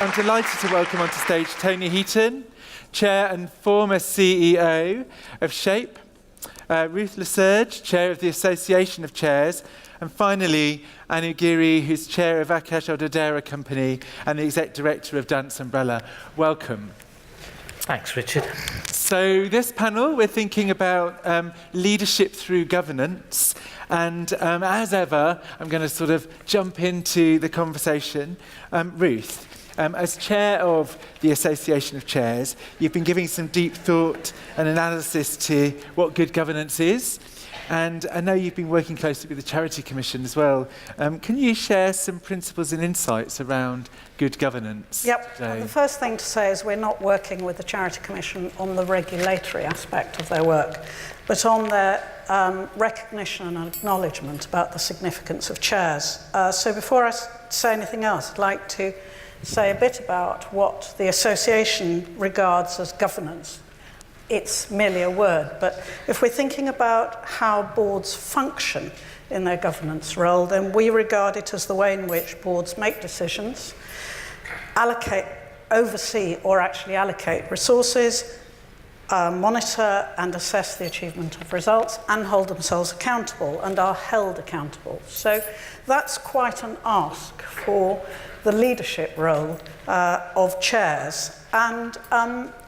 I'm delighted to welcome onto stage Tony Heaton, Chair and former CEO of SHAPE, Ruth Lesurge, Chair of the Association of Chairs, and finally Anu Giri, who's Chair of Akash Odadera Company and the Exec Director of Dance Umbrella. Welcome. Thanks, Richard. So this panel, we're thinking about leadership through governance. And as ever, I'm going to sort of jump into the conversation. Ruth, as chair of the Association of Chairs, you've been giving some deep thought and analysis to what good governance is. And I know you've been working closely with the Charity Commission as well. Can you share some principles and insights around good governance? Yep. The first thing to say is we're not working with the Charity Commission on the regulatory aspect of their work, but on their recognition and acknowledgement about the significance of chairs. So before I say anything else, I'd like to say a bit about what the association regards as governance. It's merely a word, but if we're thinking about how boards function in their governance role, then we regard it as the way in which boards make decisions, oversee or actually allocate resources, monitor and assess the achievement of results, and hold themselves accountable and are held accountable. So that's quite an ask for the leadership role of chairs. And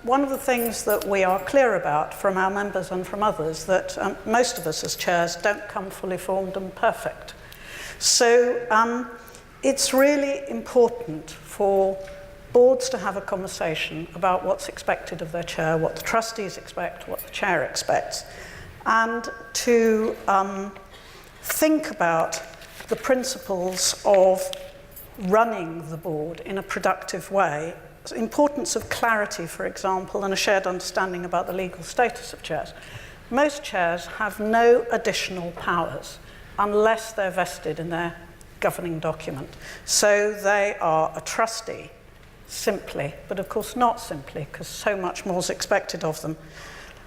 one of the things that we are clear about from our members and from others, that most of us as chairs don't come fully formed and perfect. So it's really important for boards to have a conversation about what's expected of their chair, what the trustees expect, what the chair expects, and to think about the principles of running the board in a productive way. The importance of clarity, for example, and a shared understanding about the legal status of chairs. Most chairs have no additional powers unless they're vested in their governing document. So they are a trustee, simply, but of course not simply, because so much more is expected of them.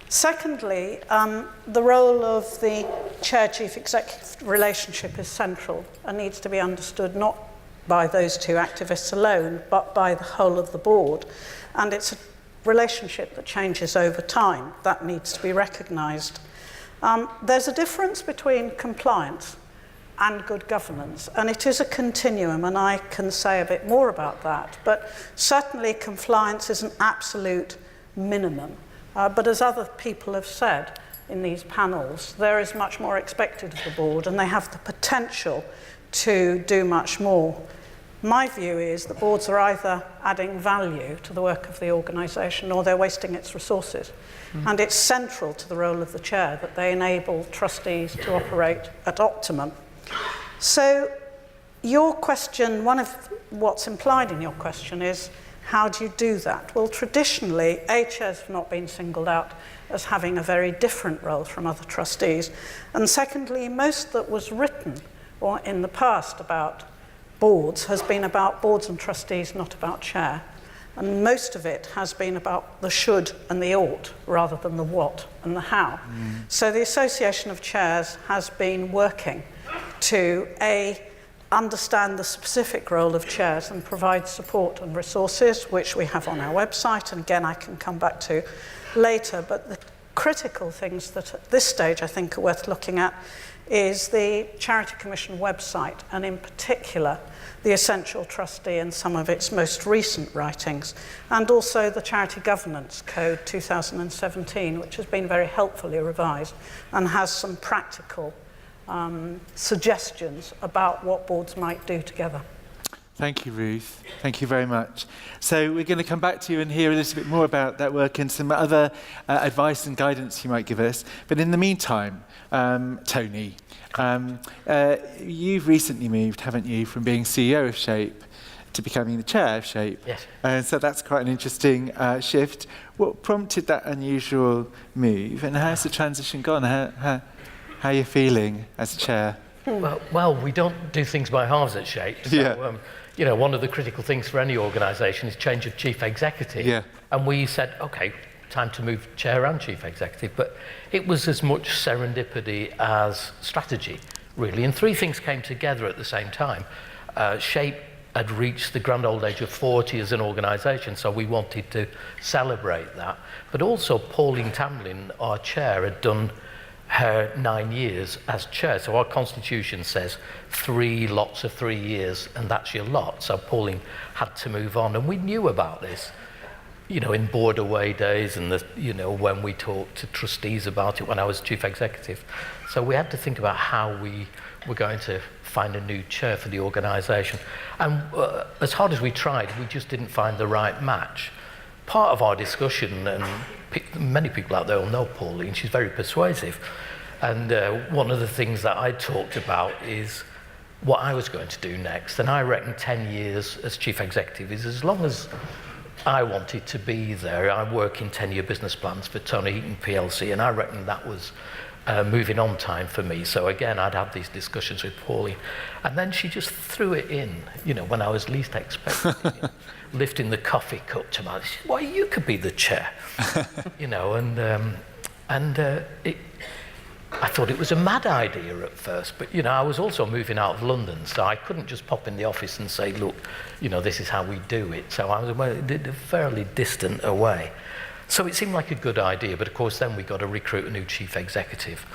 Secondly, the role of the chair-chief executive relationship is central and needs to be understood not by those two activists alone, but by the whole of the board. And it's a relationship that changes over time. That needs to be recognised. There's a difference between compliance and good governance, and it is a continuum, and I can say a bit more about that. But certainly compliance is an absolute minimum. But as other people have said in these panels, there is much more expected of the board, and they have the potential to do much more. My view is that boards are either adding value to the work of the organisation or they're wasting its resources. And it's central to the role of the chair that they enable trustees to operate at optimum. So your question, one of what's implied in your question is, how do you do that? Well, traditionally, chairs have not been singled out as having a very different role from other trustees. And secondly, most that was written or in the past about boards has been about boards and trustees, not about chair. And most of it has been about the should and the ought, rather than the what and the how. So the Association of Chairs has been working to, understand the specific role of chairs and provide support and resources, which we have on our website, and again I can come back to later. But the critical things that at this stage I think are worth looking at is the Charity Commission website, and in particular the Essential Trustee and some of its most recent writings, and also the Charity Governance Code 2017, which has been very helpfully revised and has some practical suggestions about what boards might do together. Thank you, Ruth. Thank you very much. So we're going to come back to you and hear a little bit more about that work and some other advice and guidance you might give us. But in the meantime, Tony, you've recently moved, haven't you, from being CEO of SHAPE to becoming the chair of SHAPE? Yes. So that's quite an interesting shift. What prompted that unusual move, and how's the transition gone? How are you feeling as chair? Well, we don't do things by halves at SHAPE. So, one of the critical things for any organisation is change of chief executive. Yeah. And we said, OK, time to move chair and chief executive. But it was as much serendipity as strategy, really. And three things came together at the same time. SHAPE had reached the grand old age of 40 as an organisation, so we wanted to celebrate that. But also Pauline Tamlin, our chair, had done her 9 years as chair. So our constitution says 3 lots of 3 years, and that's your lot. So Pauline had to move on, and we knew about this, you know, in board away days, and when we talked to trustees about it when I was chief executive. So we had to think about how we were going to find a new chair for the organisation. And as hard as we tried, we just didn't find the right match. Part of our discussion, and many people out there will know Pauline, she's very persuasive. And one of the things that I talked about is what I was going to do next. And I reckon 10 years as chief executive is as long as I wanted to be there. I work in 10-year business plans for Toner Heaton PLC, and I reckon that was moving on time for me. So again, I'd have these discussions with Pauline. And then she just threw it in, you know, when I was least expecting it. Lifting the coffee cup to my, she said, well, you could be the chair. You know, I thought it was a mad idea at first, but, you know, I was also moving out of London, so I couldn't just pop in the office and say, look, you know, this is how we do it. So I was fairly distant away. So it seemed like a good idea, but of course then we got to recruit a new chief executive.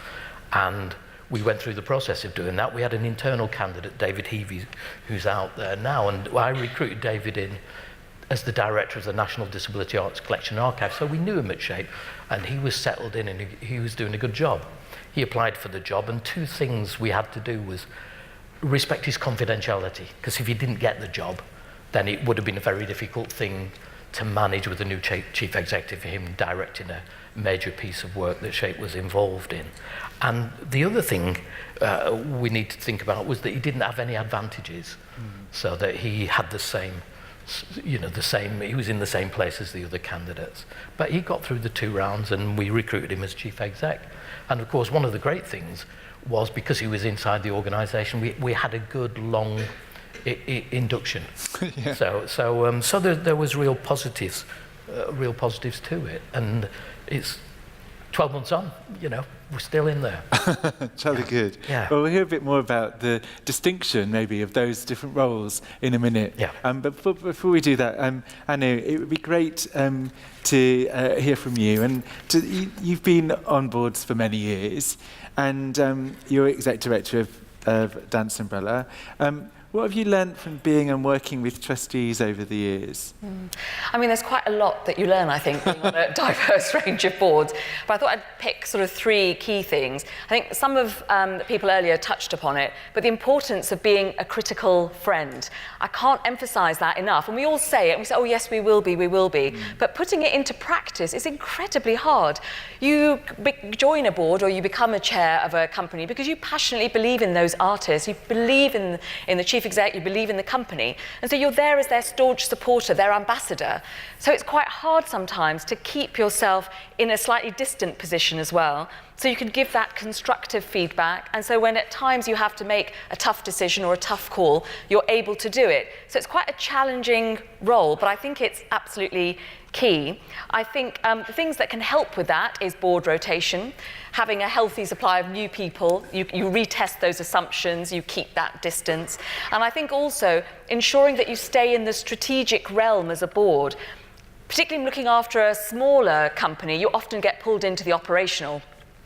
And we went through the process of doing that. We had an internal candidate, David Heavey, who's out there now, and I recruited David in as the director of the National Disability Arts Collection Archive. So we knew him at SHAPE, and he was settled in, and he was doing a good job. He applied for the job, and 2 things we had to do was respect his confidentiality, because if he didn't get the job, then it would have been a very difficult thing to manage with a new chief executive, for him directing a major piece of work that SHAPE was involved in. And the other thing we need to think about was that he didn't have any advantages, so that he had the same, you know, he was in the same place as the other candidates. But he got through the 2 rounds, and we recruited him as chief exec. And of course, one of the great things was, because he was inside the organisation, we had a good long induction. Yeah. So there was real positives to it, and it's 12 months on, you know, we're still in there. Jolly good. Yeah. Well, we'll hear a bit more about the distinction, maybe, of those different roles in a minute. Yeah. But before we do that, Anu, it would be great to hear from you. And you've been on boards for many years, and you're exec director of Dance Umbrella. What have you learnt from being and working with trustees over the years? I mean, there's quite a lot that you learn, I think, being on a diverse range of boards. But I thought I'd pick sort of 3 key things. I think some of the people earlier touched upon it, but the importance of being a critical friend. I can't emphasise that enough. And we all say it, and we say, oh, yes, we will be. But putting it into practice is incredibly hard. You join a board or you become a chair of a company because you passionately believe in those artists, you believe in the chief exec, you believe in the company, and so you're there as their staunch supporter, their ambassador. So it's quite hard sometimes to keep yourself in a slightly distant position as well, so you can give that constructive feedback, and so when at times you have to make a tough decision or a tough call, you're able to do it. So it's quite a challenging role, but I think it's absolutely key. I think the things that can help with that is board rotation, having a healthy supply of new people. You retest those assumptions, you keep that distance. And I think also ensuring that you stay in the strategic realm as a board. Particularly looking after a smaller company, you often get pulled into the operational.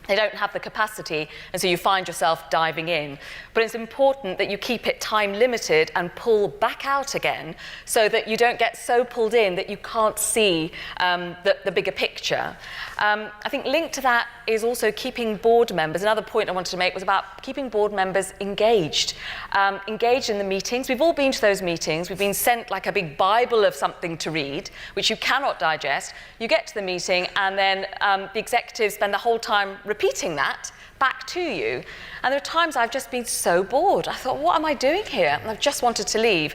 They don't have the capacity, and so you find yourself diving in. But it's important that you keep it time limited and pull back out again, so that you don't get so pulled in that you can't see the bigger picture. I think linked to that is also keeping board members. Another point I wanted to make was about keeping board members engaged. Engaged in the meetings. We've all been to those meetings. We've been sent like a big Bible of something to read, which you cannot digest. You get to the meeting, and then the executives spend the whole time repeating that back to you. And there are times I've just been so bored. I thought, what am I doing here? And I've just wanted to leave,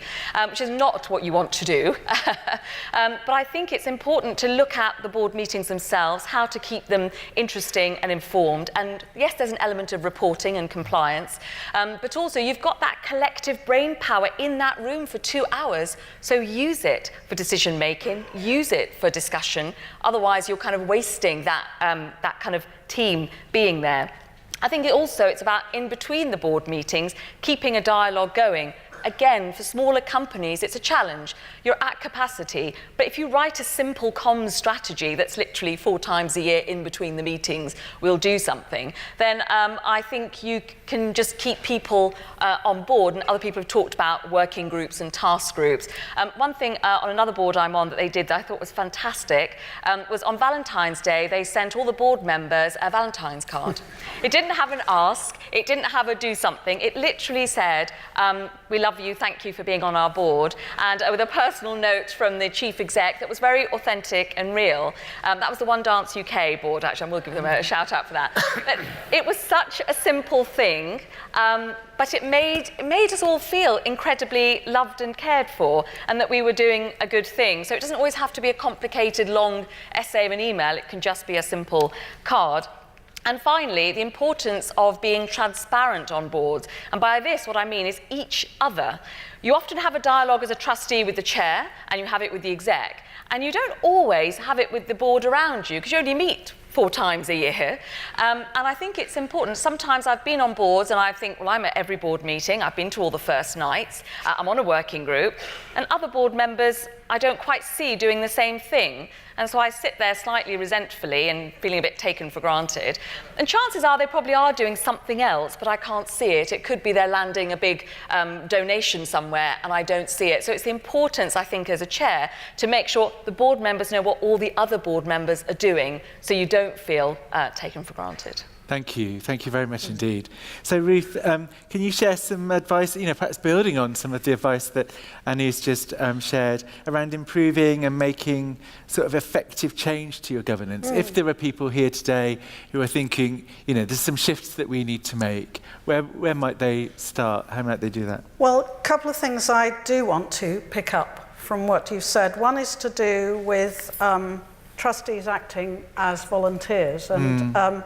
which is not what you want to do. But I think it's important to look at the board meetings themselves, how to keep them interesting and informed. And yes, there's an element of reporting and compliance, but also you've got that collective brain power in that room for 2 hours, so use it for decision making, use it for discussion. Otherwise, you're kind of wasting that, that kind of team being there. I think it's about, in between the board meetings, keeping a dialogue going. again, for smaller companies, it's a challenge. You're at capacity. But if you write a simple comms strategy that's literally 4 times a year in between the meetings, we'll do something, then I think you can just keep people on board. And other people have talked about working groups and task groups. One thing on another board I'm on that they did that I thought was fantastic was on Valentine's Day, they sent all the board members a Valentine's card. It didn't have an ask, it didn't have a do something, it literally said, we love you, thank you for being on our board, and with a personal note from the chief exec that was very authentic and real. That was the One Dance UK board, actually, I will give them a shout out for that. But it was such a simple thing, but it made us all feel incredibly loved and cared for, and that we were doing a good thing. So it doesn't always have to be a complicated, long essay of an email, it can just be a simple card. And finally, the importance of being transparent on boards. And by this, what I mean is each other. You often have a dialogue as a trustee with the chair, and you have it with the exec. And you don't always have it with the board around you, because you only meet 4 times a year. And I think it's important. Sometimes I've been on boards and I think, well, I'm at every board meeting. I've been to all the first nights. I'm on a working group. And other board members I don't quite see doing the same thing. And so I sit there slightly resentfully and feeling a bit taken for granted. And chances are they probably are doing something else, but I can't see it. It could be they're landing a big donation somewhere and I don't see it. So it's the importance, I think, as a chair, to make sure the board members know what all the other board members are doing, so you don't feel taken for granted. Thank you very much indeed. So Ruth, can you share some advice, perhaps building on some of the advice that Annie's just shared around improving and making sort of effective change to your governance? If there are people here today who are thinking, there's some shifts that we need to make, where might they start? How might they do that? Well, a couple of things I do want to pick up from what you've said. One is to do with trustees acting as volunteers, and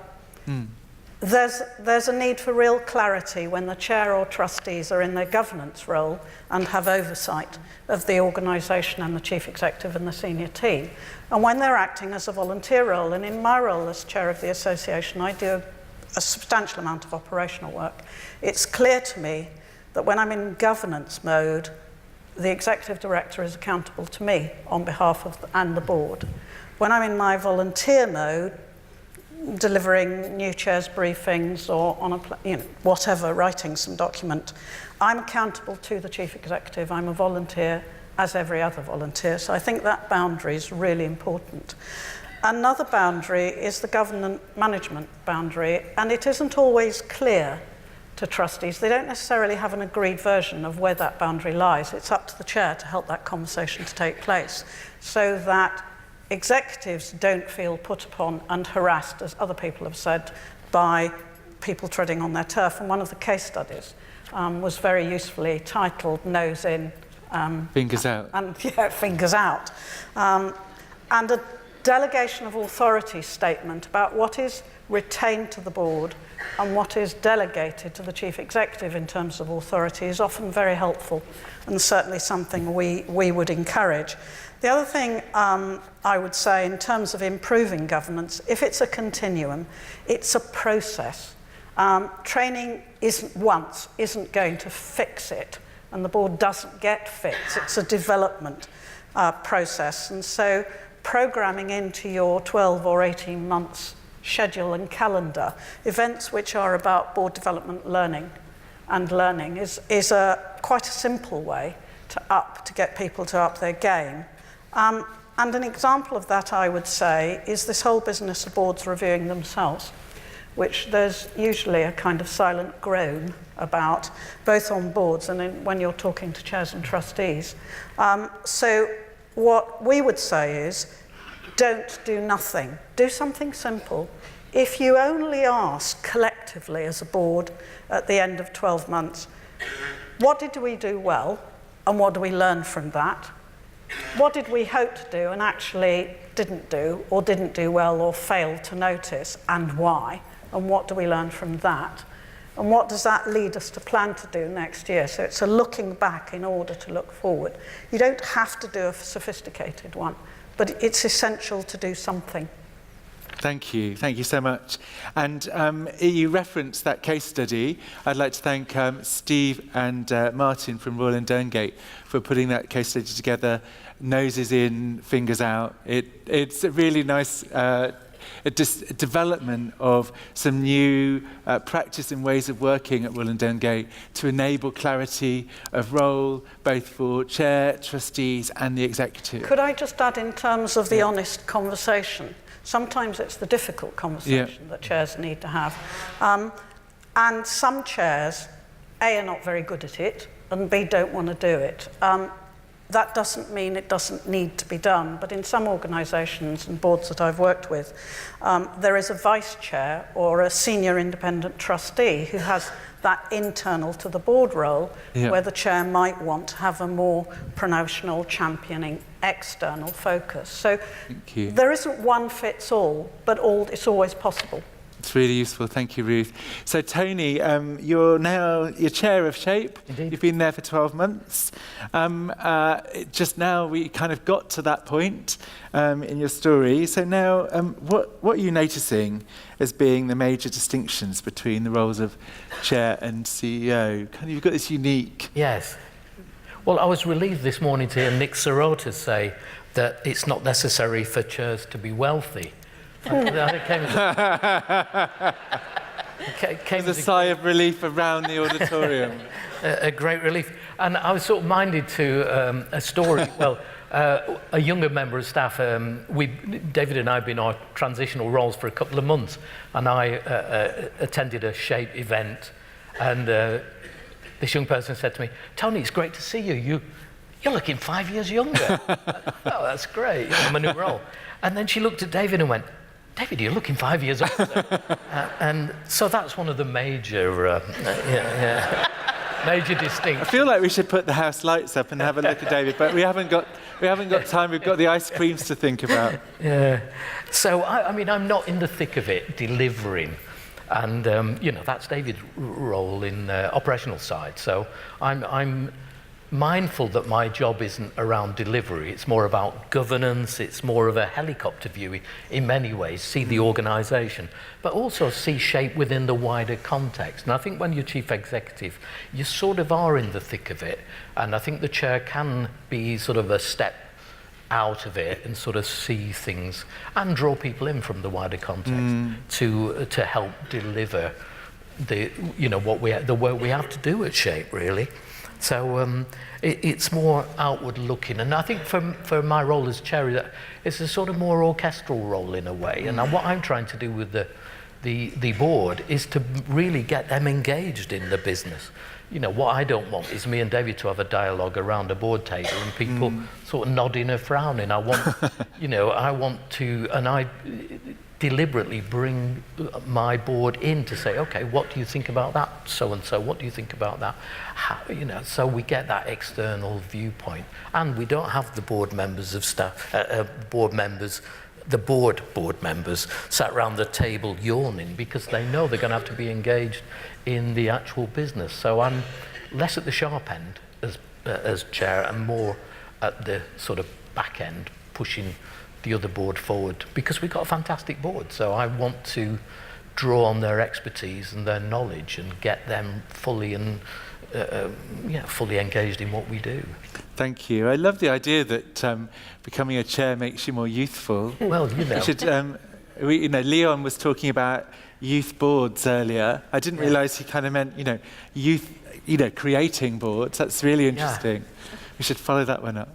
there's a need for real clarity when the chair or trustees are in their governance role and have oversight of the organisation and the chief executive and the senior team, and when they're acting as a volunteer role. And in my role as chair of the association, I do a substantial amount of operational work. It's clear to me that when I'm in governance mode, the executive director is accountable to me on behalf of and the board. When I'm in my volunteer mode, delivering new chairs briefings or on whatever, writing some document, I'm accountable to the chief executive. I'm a volunteer as every other volunteer. So I think that boundary is really important. Another boundary is the governance management boundary, and it isn't always clear to trustees. They don't necessarily have an agreed version of where that boundary lies. It's up to the chair to help that conversation to take place, so that executives don't feel put upon and harassed, as other people have said, by people treading on their turf. And one of the case studies was very usefully titled Nose In. Fingers out. And fingers out. And a delegation of authority statement about what is retained to the board and what is delegated to the chief executive in terms of authority is often very helpful, and certainly something we would encourage. The other thing I would say in terms of improving governance, if it's a continuum, it's a process. Training isn't going to fix it, and the board doesn't get fixed. It's a development process. And so programming into your 12 or 18 months schedule and calendar events which are about board development learning is quite a simple way to get people to up their game. And an example of that, I would say, is this whole business of boards reviewing themselves, which there's usually a kind of silent groan about, both on boards and when you're talking to chairs and trustees. So what we would say is, don't do nothing. Do something simple. If you only ask collectively as a board at the end of 12 months, what did we do well, and what do we learn from that? What did we hope to do and actually didn't do well or failed to notice, and why? And what do we learn from that? And what does that lead us to plan to do next year? So it's a looking back in order to look forward. You don't have to do a sophisticated one, but it's essential to do something. Thank you so much. And you referenced that case study. I'd like to thank Steve and Martin from Royal and Derngate for putting that case study together. Noses in, fingers out. It's a really nice development of some new practice and ways of working at Royal and Derngate to enable clarity of role, both for chair, trustees and the executive. Could I just add in terms of the honest conversation? Sometimes it's the difficult conversation that chairs need to have. And some chairs, A, are not very good at it, and B, don't want to do it. That doesn't mean it doesn't need to be done, but in some organisations and boards that I've worked with, there is a vice chair or a senior independent trustee who has that internal to the board role, where the chair might want to have a more promotional, championing, external focus. So there isn't one fits all, but it's always possible. It's really useful. Thank you, Ruth. So, Tony, you're chair of SHAPE. Indeed. You've been there for 12 months. Just now, we kind of got to that point in your story. So now, what are you noticing as being the major distinctions between the roles of chair and CEO? Kind of, you've got this unique... Yes. Well, I was relieved this morning to hear Nick Sirota say that it's not necessary for chairs to be wealthy. It came There's a sigh of relief around the auditorium. a great relief. And I was sort of minded to a story. Well, a younger member of staff, David and I have been on transitional roles for a couple of months, and I attended a SHAPE event, and this young person said to me, "Tony, it's great to see you. You're looking 5 years younger." Oh, that's great. I'm a new role. And then she looked at David and went, "David, you're looking 5 years older." And so that's one of the major major distinctions. I feel like we should put the house lights up and have a look at David, but we haven't got time. We've got the ice creams to think about. Yeah. So I mean, I'm not in the thick of it, delivering, and that's David's role in the operational side. So I'm mindful that my job isn't around delivery. It's more about governance. It's more of a helicopter view in many ways, see the organisation, but also see SHAPE within the wider context. And I think when you're chief executive, you sort of are in the thick of it. And I think the chair can be sort of a step out of it and sort of see things and draw people in from the wider context to help deliver the work we have to do at SHAPE, really. So it's more outward looking, and I think for my role as chair, it's a sort of more orchestral role in a way. And what I'm trying to do with the board is to really get them engaged in the business. What I don't want is me and David to have a dialogue around a board table and people sort of nodding or frowning. I want, I want to, and I deliberately bring my board in to say, okay, what do you think about that? So and so, what do you think about that? How, so we get that external viewpoint, and we don't have the board members of staff, board members sat around the table yawning because they know they're going to have to be engaged in the actual business. So I'm less at the sharp end as chair and more at the sort of back end, pushing the other board forward, because we've got a fantastic board. So I want to draw on their expertise and their knowledge and get them fully engaged in what we do. Thank you. I love the idea that becoming a chair makes you more youthful. Well, We should, Leon was talking about youth boards earlier. I didn't realise he kind of meant, youth, creating boards. That's really interesting. Yeah. We should follow that one up.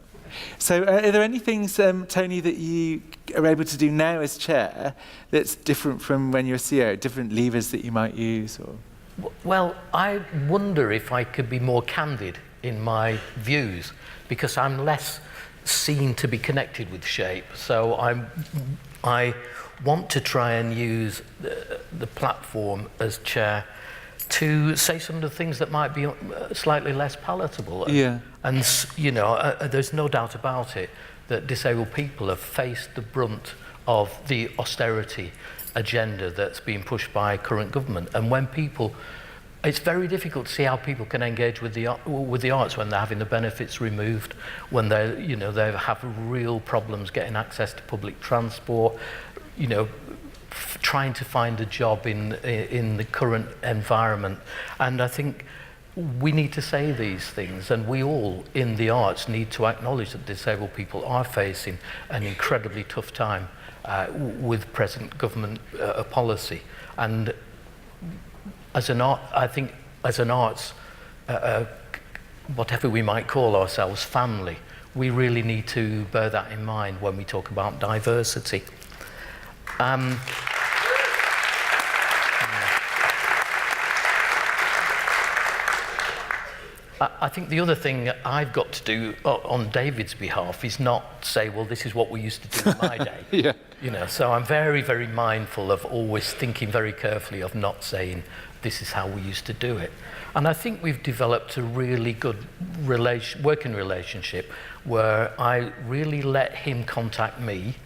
So are there any things, Tony, that you are able to do now as chair that's different from when you're CEO, different levers that you might use? Or? Well, I wonder if I could be more candid in my views, because I'm less seen to be connected with SHAPE. So I want to try and use the platform as chair to say some of the things that might be slightly less palatable. Yeah. And there's no doubt about it that disabled people have faced the brunt of the austerity agenda that's being pushed by current government. And when it's very difficult to see how people can engage with the arts when they're having the benefits removed, when they have real problems getting access to public transport, trying to find a job in the current environment. And I think we need to say these things, and we all in the arts need to acknowledge that disabled people are facing an incredibly tough time with present government policy. And as an art, I think as an arts, whatever we might call ourselves, family, we really need to bear that in mind when we talk about diversity. I think the other thing I've got to do on David's behalf is not say, well, this is what we used to do in my day. Yeah. You know, so I'm very, very mindful of always thinking very carefully of not saying, this is how we used to do it. And I think we've developed a really good working relationship where I really let him contact me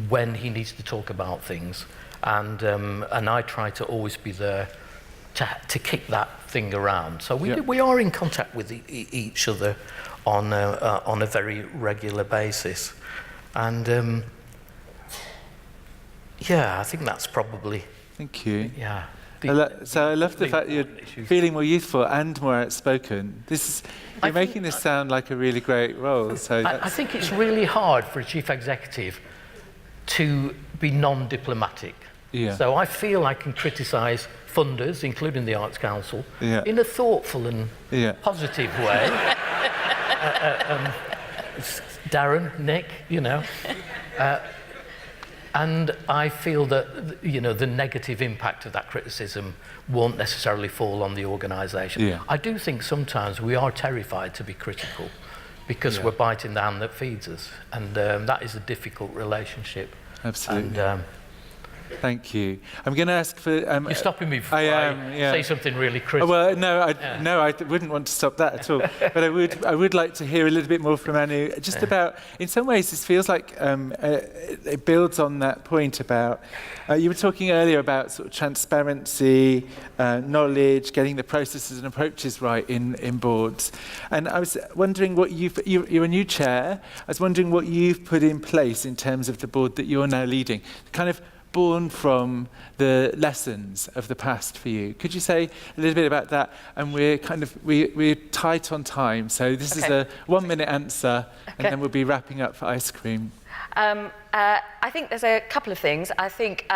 when he needs to talk about things. And I try to always be there to kick that thing around. So we are in contact with each other on a very regular basis. And I think that's probably... Thank you. Yeah. So I love the fact that you're feeling more youthful and more outspoken. You're making this sound like a really great role. So I think it's really hard for a chief executive to be non-diplomatic. Yeah. So I feel I can criticise funders, including the Arts Council, in a thoughtful and positive way. Darren, Nick, you know. And I feel that, you know, the negative impact of that criticism won't necessarily fall on the organisation. Yeah. I do think sometimes we are terrified to be critical because we're biting the hand that feeds us. And that is a difficult relationship. Absolutely. And, thank you. I'm going to ask for... you're stopping me before I say something really critical. Well, I wouldn't want to stop that at all. But I would like to hear a little bit more from Anu, just about, in some ways, this feels like it builds on that point about, you were talking earlier about sort of transparency, knowledge, getting the processes and approaches right in boards. And I was wondering what you're a new chair, I was wondering what you've put in place in terms of the board that you're now leading, kind of born from the lessons of the past for you. Could you say a little bit about that? And we're tight on time, so this is a 1-minute answer, and then we'll be wrapping up for ice cream. I think there's a couple of things. I think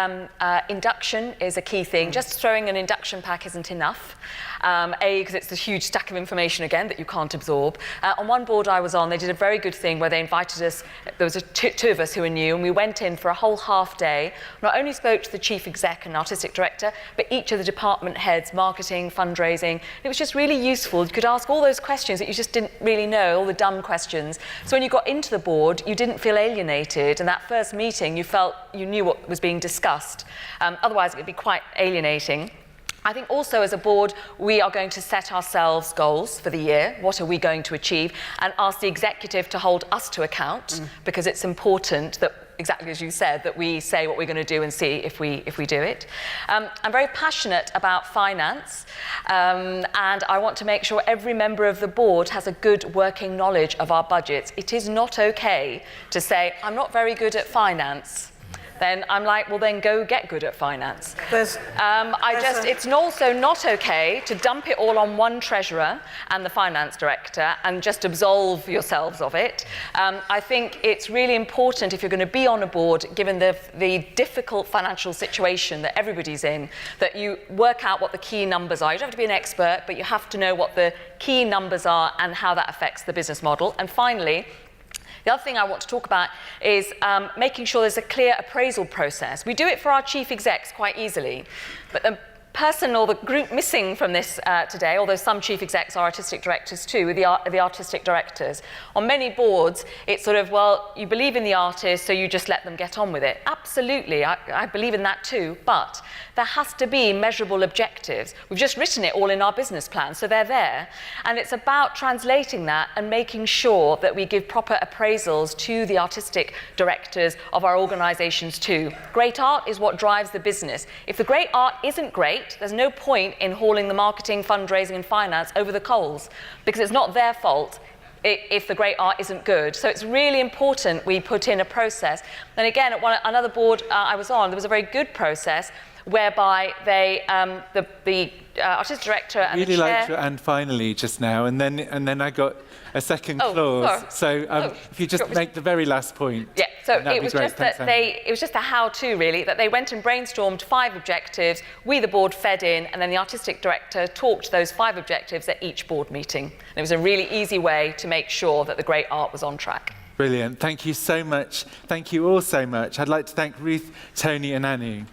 induction is a key thing. Just throwing an induction pack isn't enough. Because it's a huge stack of information again that you can't absorb. On one board I was on, they did a very good thing where they invited us, there was two of us who were new, and we went in for a whole half day, not only spoke to the chief exec and artistic director, but each of the department heads, marketing, fundraising. It was just really useful. You could ask all those questions that you just didn't really know, all the dumb questions. So when you got into the board, you didn't feel alienated, and that first meeting, you felt you knew what was being discussed. Otherwise, it would be quite alienating. I think also as a board, we are going to set ourselves goals for the year. What are we going to achieve? And ask the executive to hold us to account, because it's important that, exactly as you said, that we say what we're going to do and see if we do it. I'm very passionate about finance, and I want to make sure every member of the board has a good working knowledge of our budgets. It is not okay to say, I'm not very good at finance. Then I'm like, well, then go get good at finance. It's also not okay to dump it all on one treasurer and the finance director and just absolve yourselves of it. I think it's really important, if you're going to be on a board, given the difficult financial situation that everybody's in, that you work out what the key numbers are. You don't have to be an expert, but you have to know what the key numbers are and how that affects the business model. And finally, the other thing I want to talk about is making sure there's a clear appraisal process. We do it for our chief execs quite easily, but the person or the group missing from this today, although some chief execs are artistic directors too, the artistic directors. On many boards, it's sort of, well, you believe in the artist, so you just let them get on with it. Absolutely, I believe in that too, but there has to be measurable objectives. We've just written it all in our business plan, so they're there. And it's about translating that and making sure that we give proper appraisals to the artistic directors of our organisations too. Great art is what drives the business. If the great art isn't great, there's no point in hauling the marketing, fundraising and finance over the coals, because it's not their fault. if the great art isn't good. So it's really important we put in a process. And again, at another board I was on, there was a very good process whereby they, the artistic director and Really the chair... liked your "and finally" just now, and then I got a second clause. Sorry. So if you just make the very last point. Yeah, so that'd it be was great. just that Thanks, it was just a how-to really, that they went and brainstormed 5 objectives, we the board fed in, and then the artistic director talked those 5 objectives at each board meeting. And it was a really easy way to make sure that the great art was on track. Brilliant. Thank you so much. Thank you all so much. I'd like to thank Ruth, Tony and Anu.